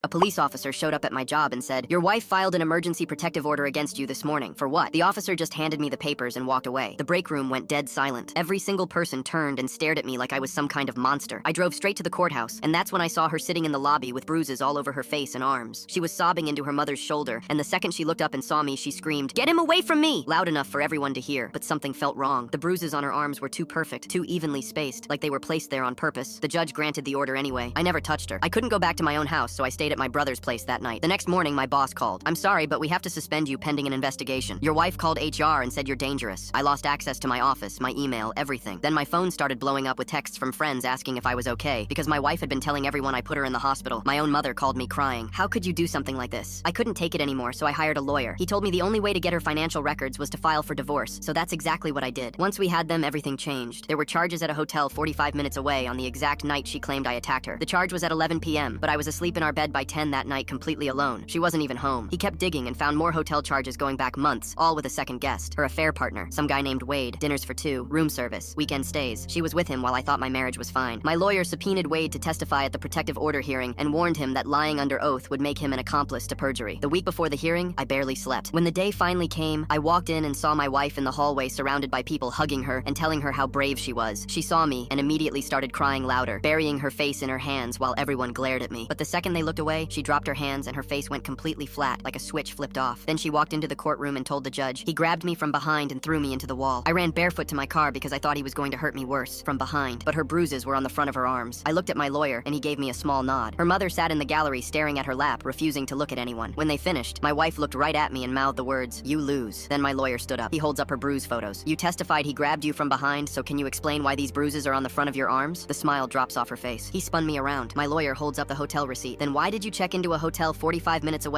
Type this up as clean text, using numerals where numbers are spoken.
A police officer showed up at my job and said, "Your wife filed an emergency protective order against you this morning." For what? The officer just handed me the papers and walked away. The break room went dead silent. Every single person turned and stared at me like I was some kind of monster. I drove straight to the courthouse, and that's when I saw her sitting in the lobby with bruises all over her face and arms. She was sobbing into her mother's shoulder, and the second she looked up and saw me, she screamed, "Get him away from me!" loud enough for everyone to hear. But something felt wrong. The bruises on her arms were too perfect, too evenly spaced, like they were placed there on purpose. The judge granted the order anyway. I never touched her. I couldn't go back to my own house, so I stayed at my brother's place that night. The next morning, my boss called. "I'm sorry, but we have to suspend you pending an investigation. Your wife called HR and said you're dangerous." I lost access to my office, my email, everything. Then my phone started blowing up with texts from friends asking if I was okay, because my wife had been telling everyone I put her in the hospital. My own mother called me crying. "How could you do something like this?" I couldn't take it anymore, so I hired a lawyer. He told me the only way to get her financial records was to file for divorce, so that's exactly what I did. Once we had them, everything changed. There were charges at a hotel 45 minutes away on the exact night she claimed I attacked her. The charge was at 11 p.m., but I was asleep in our bed by 10 that night completely alone. She wasn't even home. He kept digging and found more hotel charges going back months, all with a second guest, her affair partner, some guy named Wade, dinners for two, room service, weekend stays. She was with him while I thought my marriage was fine. My lawyer subpoenaed Wade to testify at the protective order hearing and warned him that lying under oath would make him an accomplice to perjury. The week before the hearing, I barely slept. When the day finally came, I walked in and saw my wife in the hallway surrounded by people hugging her and telling her how brave she was. She saw me and immediately started crying louder, burying her face in her hands while everyone glared at me. But the second they looked away, she dropped her hands and her face went completely flat, like a switch flipped off. Then she walked into the courtroom and told the judge. He grabbed me from behind and threw me into the wall. I ran barefoot to my car because I thought he was going to hurt me worse from behind, but her bruises were on the front of her arms. I looked at my lawyer and he gave me a small nod. Her mother sat in the gallery staring at her lap, refusing to look at anyone. When they finished, my wife looked right at me and mouthed the words, "You lose." Then my lawyer stood up. He holds up her bruise photos. "You testified he grabbed you from behind, so can you explain why these bruises are on the front of your arms?" The smile drops off her face. He spun me around. My lawyer holds up the hotel receipt. "Then why did you check into a hotel 45 minutes away?"